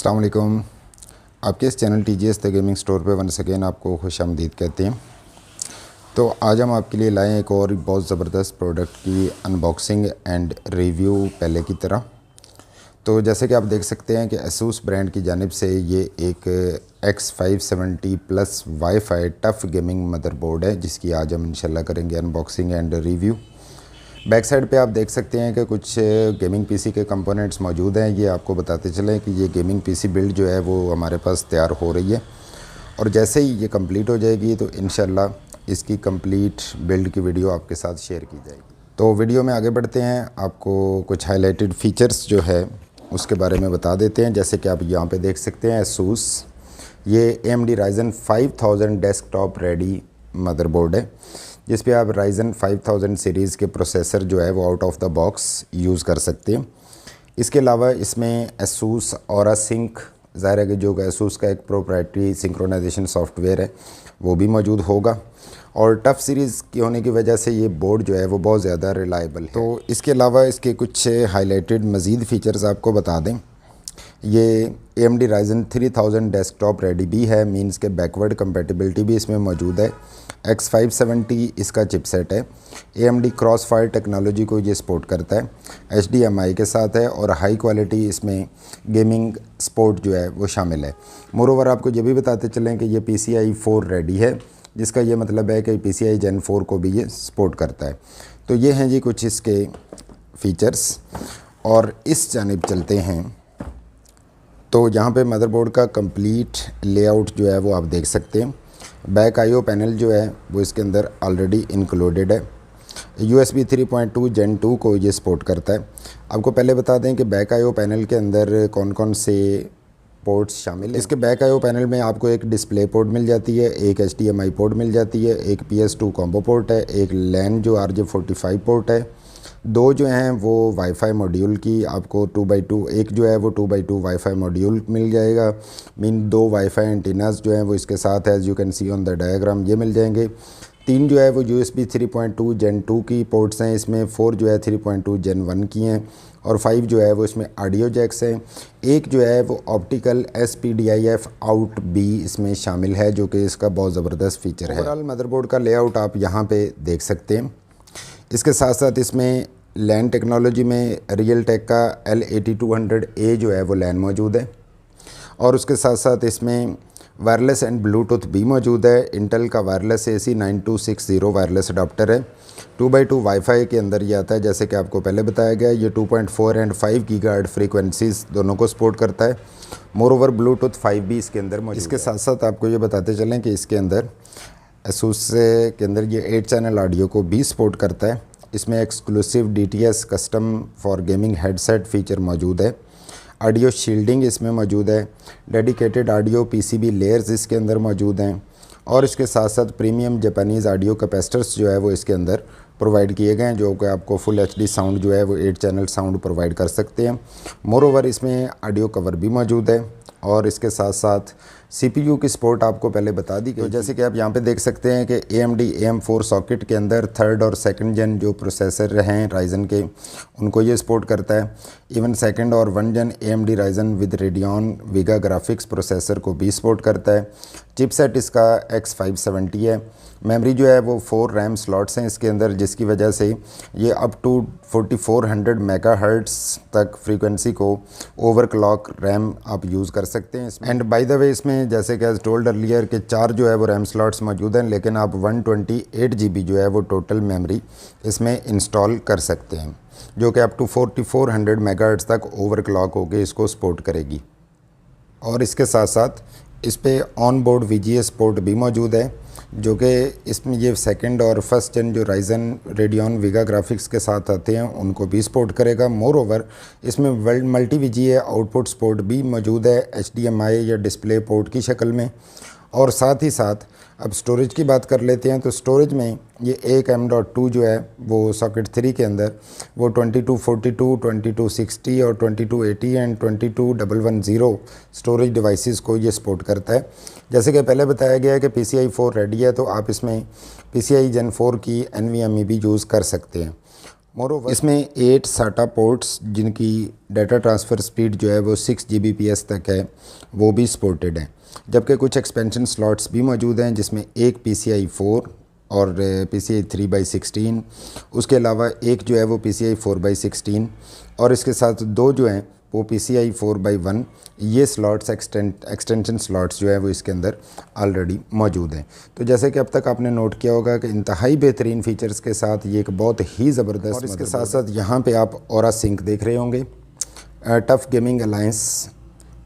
अस्सलाम वालेकुम। आपके इस channel TGS the gaming store पे वंस अगेन आपको खुशामदीद कहते हैं। तो आज हम आपके लिए लाए एक और बहुत ज़बरदस्त प्रोडक्ट की अनबॉक्सिंग एंड रिव्यू पहले की तरह। तो जैसे कि आप देख सकते हैं कि ASUS ब्रांड की जानिब से ये एक X570 plus wifi tough gaming motherboard है, जिसकी आज हम इंशाल्लाह करेंगे unboxing and review. Back side पे आप देख सकते हैं कि कुछ गेमिंग पीसी के कंपोनेंट्स मौजूद हैं। ये आपको बताते चलें कि ये गेमिंग पीसी बिल्ड जो है वो हमारे पास तैयार हो रही है, और जैसे ही ये कंप्लीट हो जाएगी तो इंशाल्लाह इसकी कंप्लीट बिल्ड की वीडियो आपके साथ शेयर की जाएगी। तो वीडियो में आगे बढ़ते हैं, आपको कुछ हाईलाइटेड फ़ीचर्स जो है उसके बारे में बता देते हैं। जैसे कि आप यहाँ पे देख सकते हैं ASUS ये AMD Ryzen 5000 desktop ready motherboard है, जिस पे आप Ryzen 5000 सीरीज़ के प्रोसेसर जो है वो out of the box use कर सकते हैं। इसके अलावा इसमें ASUS Aura Sync, ज़ाहिर है कि जो ASUS का एक प्रोप्राइटरी सिंक्रोनाइजेशन सॉफ्टवेयर है वो भी मौजूद होगा, और टफ़ सीरीज़ की होने की वजह से ये बोर्ड जो है वो बहुत ज़्यादा रिलायबल है। तो इसके अलावा इसके कुछ हाईलाइटेड मज़ीद फ़ीचर्स आपको बता दें। ये AMD Ryzen 3000 डेस्कटॉप रेडी भी है, मींस के बैकवर्ड कंपेटिबिलिटी भी इसमें मौजूद है। X570 इसका चिपसेट है। AMD क्रॉसफायर टेक्नोलॉजी को ये सपोर्ट करता है, HDMI के साथ है, और हाई क्वालिटी इसमें गेमिंग सपोर्ट जो है वो शामिल है। मोरोवर आपको ये भी बताते चलें कि ये PCI 4 रेडी है, जिसका ये मतलब है कि PCI Gen 4 को भी ये सपोर्ट करता है। तो ये हैं जी कुछ इसके फ़ीचर्स, और इस जानिब चलते हैं। तो यहाँ पे मदरबोर्ड का कंप्लीट लेआउट जो है वो आप देख सकते हैं। बैक IO पैनल जो है वो इसके अंदर ऑलरेडी इंक्लूडेड है। USB 3.2 Gen 2 को ये सपोर्ट करता है। आपको पहले बता दें कि बैक IO पैनल के अंदर कौन कौन से पोर्ट्स शामिल हैं। इसके बैक IO पैनल में आपको एक डिस्प्ले पोर्ट मिल जाती है, एक HDMI पोर्ट मिल जाती है, एक PS2 कॉम्बो पोर्ट है, एक LAN जो RJ45 पोर्ट है, दो जो हैं वो वाईफाई मॉड्यूल की आपको 2x2, एक जो है वो 2x2 वाईफाई मॉड्यूल मिल जाएगा। मीन दो वाईफाई एंटीनास जो हैं वो इसके साथ as you can see on the diagram ये मिल जाएंगे। तीन जो है वो USB 3.2 Gen 2 की पोर्ट्स हैं इसमें, 4 जो है 3.2 Gen 1 की हैं, और 5 जो है वो इसमें ऑडियो जैक्स हैं। एक जो है वो ऑप्टिकल SPDIF आउट B इसमें शामिल है, जो कि इसका बहुत ज़बरदस्त फ़ीचर है। ओवरऑल मदरबोर्ड का लेआउट आप यहाँ पे देख सकते हैं। इसके साथ साथ इसमें LAN टेक्नोलॉजी में Realtek का L8200A जो है वो LAN मौजूद है, और उसके साथ साथ इसमें वायरलेस एंड ब्लूटूथ भी मौजूद है। इंटेल का वायरलेस AC 9260 वायरलेस अडाप्टर है। 2x2 वाईफाई के अंदर ये आता है, जैसे कि आपको पहले बताया गया। ये 2.4 एंड 5 गीगाहर्ट्ज़ फ्रीक्वेंसीज़ दोनों को सपोर्ट करता है। मोरोवर ब्लूटूथ 5 भी इसके अंदर मौजूद है। इसके साथ साथ आपको ये बताते चलें कि इसके अंदर ASUS के अंदर ये 8 चैनल ऑडियो को भी सपोर्ट करता है। इसमें exclusive DTS custom for gaming headset feature मौजूद है। ऑडियो शील्डिंग इसमें मौजूद है। डेडिकेटेड ऑडियो PCB लेयर्स इसके अंदर मौजूद हैं, और इसके साथ साथ प्रीमियम जापानीज़ ऑडियो कैपेसिटर्स जो है वो इसके अंदर प्रोवाइड किए गए हैं, जो कि आपको फुल HD साउंड जो है वो 8 चैनल साउंड प्रोवाइड कर सकते हैं। मोरोवर इसमें ऑडियो कवर भी मौजूद है, और इसके साथ साथ CPU की सपोर्ट आपको पहले बता दी गई। तो जैसे कि आप यहाँ पे देख सकते हैं कि AMD AM4 सॉकेट के अंदर 3rd और 2nd जन जो प्रोसेसर हैं Ryzen के, उनको ये सपोर्ट करता है। इवन 2nd और 1 जन AMD Ryzen with Radeon Vega graphics processor को भी सपोर्ट करता है। चिपसेट इसका X570 है। मेमोरी जो है वो 4 रैम स्लॉट्स हैं इसके अंदर, जिसकी वजह से ये अप टू 4400 मेगाहर्ट्ज़ तक फ्रीक्वेंसी को ओवरक्लॉक रैम आप यूज़ कर सकते हैं। एंड बाय द वे इसमें जैसे कि एज टोल्ड अर्लियर के 4 जो है वो रैम स्लॉट्स मौजूद हैं, लेकिन आप 128 GB जो है वो टोटल मेमोरी इसमें इंस्टॉल कर सकते हैं, जो कि अप टू 4400 मेगाहर्ट्ज़ तक ओवरक्लॉक होकर इसको सपोर्ट करेगी। और इसके साथ साथ इस पे ऑन बोर्ड VGA सपोर्ट भी मौजूद है, जो कि इसमें ये 2nd और 1st जन जो Ryzen Radeon Vega ग्राफिक्स के साथ आते हैं उनको भी सपोर्ट करेगा। मोर ओवर इसमें मल्टी VGA आउटपुट सपोर्ट भी मौजूद है HDMI या डिस्प्ले पोर्ट की शक्ल में। और साथ ही साथ अब स्टोरेज की बात कर लेते हैं, तो स्टोरेज में ये एक M.2 जो है वो सॉकेट 3 के अंदर वो 2242, 2260 और 2280 एंड 22110 स्टोरेज डिवाइसेस को ये सपोर्ट करता है। जैसे कि पहले बताया गया है कि PCI 4 रेडी है, तो आप इसमें PCI Gen 4 की NVMe भी यूज़ कर सकते हैं। मोरोवर इसमें 8 SATA पोर्ट्स जिनकी डाटा ट्रांसफ़र स्पीड जो है वो 6 Gbps तक है वो भी सपोर्टेड हैं, जबकि कुछ एक्सपेंशन स्लॉट्स भी मौजूद हैं जिसमें एक PCI 4 और PCI 3/16, उसके अलावा एक जो है वो PCI 4/16 और इसके साथ दो जो हैं वो PCI 4/1। ये स्लॉट्स एक्सटेंशन स्लॉट्स जो है वो इसके अंदर ऑलरेडी मौजूद हैं। तो जैसे कि अब तक आपने नोट किया होगा कि इंतहाई बेहतरीन फ़ीचर्स के साथ ये एक बहुत ही ज़बरदस्त, और इसके साथ साथ यहाँ पे आप ऑरा सिंक देख रहे होंगे, TUF gaming alliance,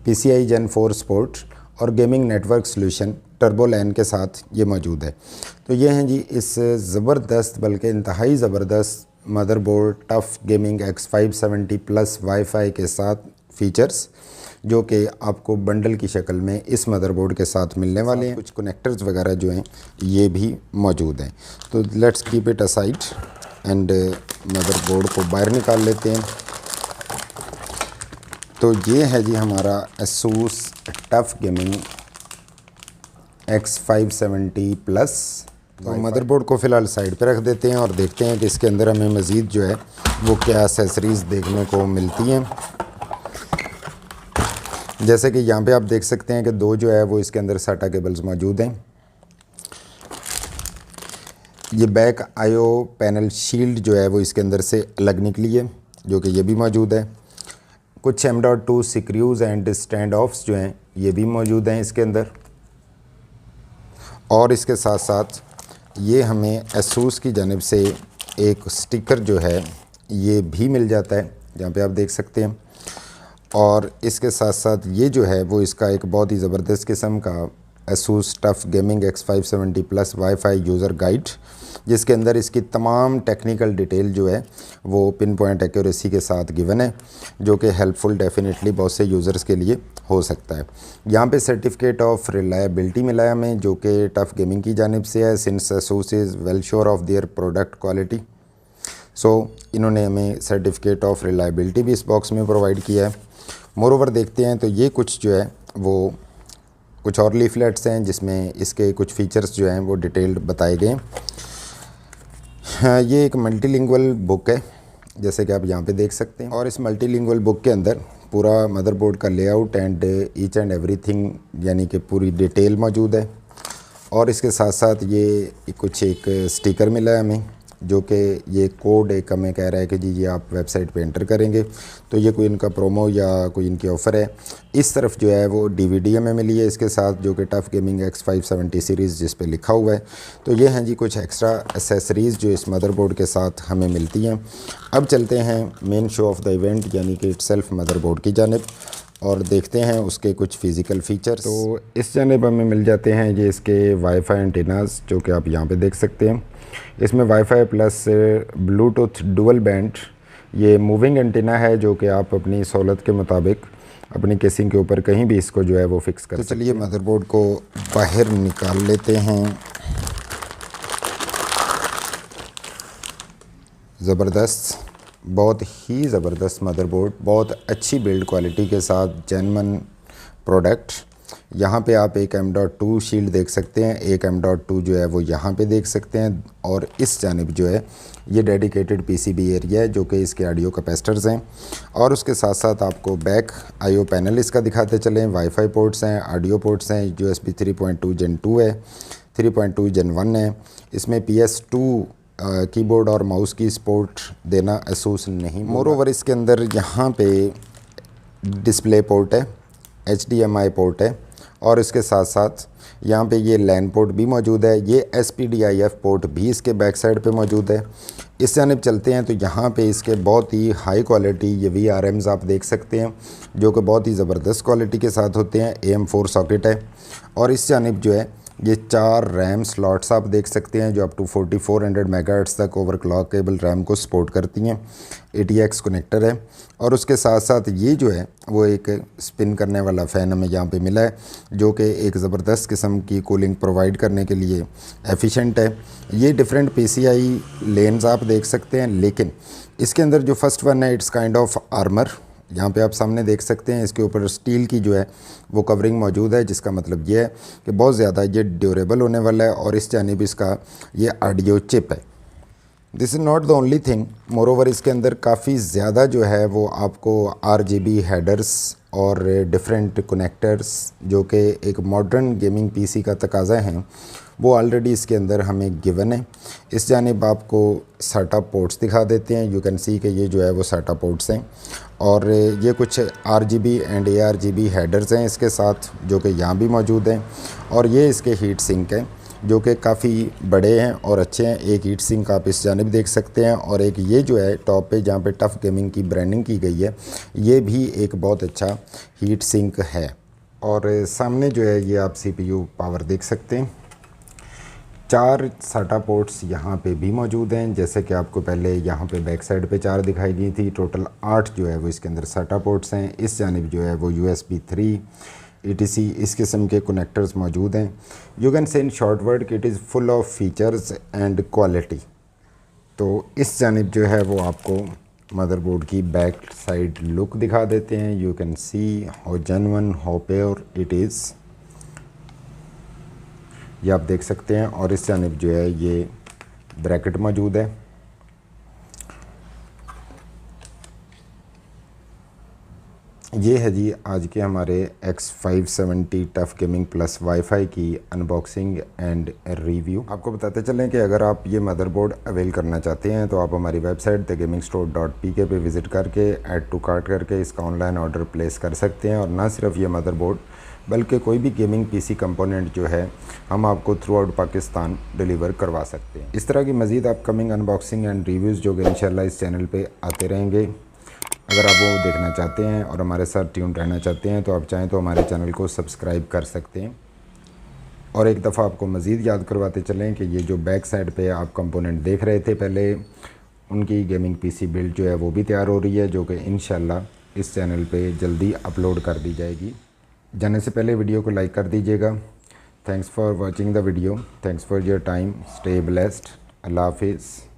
PCI Gen 4 support और गेमिंग नेटवर्क सॉल्यूशन टर्बो लैन के साथ ये मौजूद है। तो ये हैं जी इस ज़बरदस्त बल्कि इंतहाई ज़बरदस्त motherboard TUF gaming X570 plus wifi के साथ फ़ीचर्स जो कि आपको बंडल की शक्ल में इस मदरबोर्ड के साथ मिलने वाले हैं। कुछ कनेक्टर्स वगैरह जो हैं ये भी मौजूद हैं। तो let's keep it aside and motherboard को बाहर निकाल लेते हैं। तो ये है जी हमारा ASUS TUF gaming X570 plus. तो मदरबोर्ड को फ़िलहाल साइड पे रख देते हैं और देखते हैं कि इसके अंदर हमें मज़ीद जो है वो क्या एसेसरीज़ देखने को मिलती हैं। जैसे कि यहाँ पे आप देख सकते हैं कि दो जो है वो इसके अंदर SATA केबल्स मौजूद हैं। ये बैक आईओ पैनल शील्ड जो है वो इसके अंदर से अलग निकली है जो कि ये भी मौजूद है। कुछ M.2 screws and stand offs जो हैं ये भी मौजूद हैं इसके अंदर, और इसके साथ साथ ये हमें ASUS की जानिब से एक स्टिकर जो है ये भी मिल जाता है जहाँ पे आप देख सकते हैं। और इसके साथ साथ ये जो है वो इसका एक बहुत ही ज़बरदस्त किस्म का ASUS TUF gaming X570 plus wifi user guide, जिसके अंदर इसकी तमाम टेक्निकल डिटेल जो है वो पिन पॉइंट एक्यूरेसी के साथ गिवन है, जो कि हेल्पफुल डेफिनेटली बहुत से यूज़र्स के लिए हो सकता है। यहाँ पे सर्टिफिकेट ऑफ रिलायबिलिटी मिला है हमें जो कि टफ गेमिंग की जानिब से है, since ASUS is well sure of their product quality. सो इन्होंने हमें सर्टिफिकेट ऑफ रिलायबिलिटी भी इस बॉक्स में प्रोवाइड किया है। मोरोवर देखते हैं तो ये कुछ जो है वो कुछ और लीफलेट्स हैं जिसमें इसके कुछ फ़ीचर्स जो हैं वो डिटेल्ड बताए गए हैं। ये एक मल्टीलिंगुअल बुक है जैसे कि आप यहाँ पे देख सकते हैं, और इस मल्टीलिंगुअल बुक के अंदर पूरा मदरबोर्ड का layout and each and everything यानी कि पूरी डिटेल मौजूद है। और इसके साथ साथ ये कुछ एक स्टिकर मिला है हमें जो कि ये कोड एक हमें कह रहा है कि जी ये आप वेबसाइट पे एंटर करेंगे तो ये कोई इनका प्रोमो या कोई इनकी ऑफ़र है। इस तरफ जो है वो DVD हमें मिली है इसके साथ जो कि टफ गेमिंग X570 सीरीज़ जिस पे लिखा हुआ है। तो ये हैं जी कुछ एक्स्ट्रा एसेसरीज़ जो इस मदरबोर्ड के साथ हमें मिलती हैं। अब चलते हैं main show off the event यानी कि इटसेल्फ मदरबोर्ड की जानिब और देखते हैं उसके कुछ फ़िज़िकल फ़ीचर्स। तो इस जानिब हमें मिल जाते हैं ये इसके वाईफाई एंटीनास जो कि आप यहाँ पे देख सकते हैं। इसमें wifi plus Bluetooth dual band ये मूविंग एंटीना है जो कि आप अपनी सहूलत के मुताबिक अपनी केसिंग के ऊपर कहीं भी इसको जो है वो फिक्स कर सकते हैं। तो चलिए मदरबोर्ड को बाहर निकाल लेते हैं। ज़बरदस्त, बहुत ही ज़बरदस्त मदरबोर्ड, बहुत अच्छी बिल्ड क्वालिटी के साथ जेन्युइन प्रोडक्ट। यहाँ पे आप एक M.2 शील्ड देख सकते हैं, एक M.2 जो है वो यहाँ पे देख सकते हैं, और इस जानिब जो है ये डेडिकेटेड PCB एरिया है जो कि इसके ऑडियो कैपेसिटर्स हैं। और उसके साथ साथ आपको बैक आईओ पैनल इसका दिखाते चलें, वाईफाई पोर्ट्स हैं, ऑडियो पोर्ट्स हैं, USB 3.2 Gen 2 है, 3.2 Gen 1 है। इसमें PS2 कीबोर्ड और माउस की सपोर्ट देना ASUS नहीं। मोरोवर इसके अंदर यहाँ पे डिस्प्ले पोर्ट है, HDMI पोर्ट है, और इसके साथ साथ यहाँ पे ये लैन पोर्ट भी मौजूद है। ये SPDIF पोर्ट भी इसके बैक साइड पे मौजूद है। इस जानिब चलते हैं तो यहाँ पे इसके बहुत ही हाई क्वालिटी ये VRMs आप देख सकते हैं जो कि बहुत ही ज़बरदस्त क्वालिटी के साथ होते हैं। AM4 सॉकेट है, और इस जानिब जो है ये 4 रैम स्लॉट्स आप देख सकते हैं जो अप टू 4400 मेगाहर्ट्ज़ तक ओवरक्लॉकेबल रैम को सपोर्ट करती हैं। ATX कनेक्टर है, और उसके साथ साथ ये जो है वो एक स्पिन करने वाला फ़ैन हमें यहाँ पे मिला है जो कि एक ज़बरदस्त किस्म की कूलिंग प्रोवाइड करने के लिए एफिशिएंट है। ये डिफरेंट PCI लेन्स आप देख सकते हैं, लेकिन इसके अंदर जो फर्स्ट वन है इट्स काइंड ऑफ आर्मर। यहाँ पे आप सामने देख सकते हैं इसके ऊपर स्टील की जो है वो कवरिंग मौजूद है, जिसका मतलब ये है कि बहुत ज़्यादा ये ड्यूरेबल होने वाला है। और इस जानिब इसका ये ऑडियो चिप है। This is not the only thing, moreover इसके अंदर काफ़ी ज़्यादा जो है वो आपको RGB हेडर्स और डिफरेंट कनेक्टर्स जो कि एक मॉडर्न गेमिंग पीसी का तकाज़ा हैं वो ऑलरेडी इसके अंदर हमें गिवन है। इस जानिब आपको SATA पोर्ट्स दिखा देते हैं। यू कैन सी कि ये जो है वो SATA पोर्ट्स हैं और ये कुछ RGB एंड ARGB हेडर्स हैं इसके साथ जो कि यहाँ भी मौजूद हैं। और ये इसके हीट सिंक हैं जो कि काफ़ी बड़े हैं और अच्छे हैं। एक हीट सिंक आप इस जानिब देख सकते हैं और एक ये जो है टॉप पे जहाँ पे टफ़ गेमिंग की ब्रांडिंग की गई है, ये भी एक बहुत अच्छा हीट सिंक है। और सामने जो है ये आप CPU पावर देख सकते हैं। 4 SATA पोर्ट्स यहाँ पे भी मौजूद हैं, जैसे कि आपको पहले यहाँ पे बैक साइड पे 4 दिखाई गई थी। टोटल 8 जो है वो इसके अंदर SATA पोर्ट्स हैं। इस जानिब जो है वो USB 3 ETC इस किस्म के कनेक्टर्स मौजूद हैं। You can say in short word कि it is full of features and quality. तो इस जानिब जो है वो आपको मदरबोर्ड की बैक साइड लुक दिखा देते हैं। You can see how genuine how pure it is, ये आप देख सकते हैं। और इस जानिब जो है ये ब्रैकेट मौजूद है। ये है जी आज के हमारे X570 tough gaming plus wifi की अनबॉक्सिंग एंड रिव्यू। आपको बताते चलें कि अगर आप ये मदरबोर्ड अवेल करना चाहते हैं तो आप हमारी वेबसाइट thegamingstore.pk पे विज़िट करके ऐड टू कार्ट करके इसका ऑनलाइन ऑर्डर प्लेस कर सकते हैं। और ना सिर्फ ये मदरबोर्ड बल्कि कोई भी गेमिंग PC कंपोनेंट जो है हम आपको थ्रू आउट पाकिस्तान डिलीवर करवा सकते हैं। इस तरह की मज़ीद अपकमिंग अनबॉक्सिंग एंड रिव्यूज़ जो कि इंशाल्लाह इस चैनल पे आते रहेंगे। अगर आप वो देखना चाहते हैं और हमारे साथ ट्यून रहना चाहते हैं तो आप चाहें तो हमारे चैनल को सब्सक्राइब कर सकते हैं। और एक दफ़ा आपको मज़ीद याद करवाते चलें कि ये जो बैक साइड पे आप कंपोनेंट देख रहे थे पहले, उनकी गेमिंग PC बिल्ड जो है वो भी तैयार हो रही है जो कि इंशाल्लाह इस चैनल पे जल्दी अपलोड कर दी जाएगी। जाने से पहले वीडियो को लाइक कर दीजिएगा। Thanks for watching the video, thanks for your time, stay blessed, Allah हाफिज़।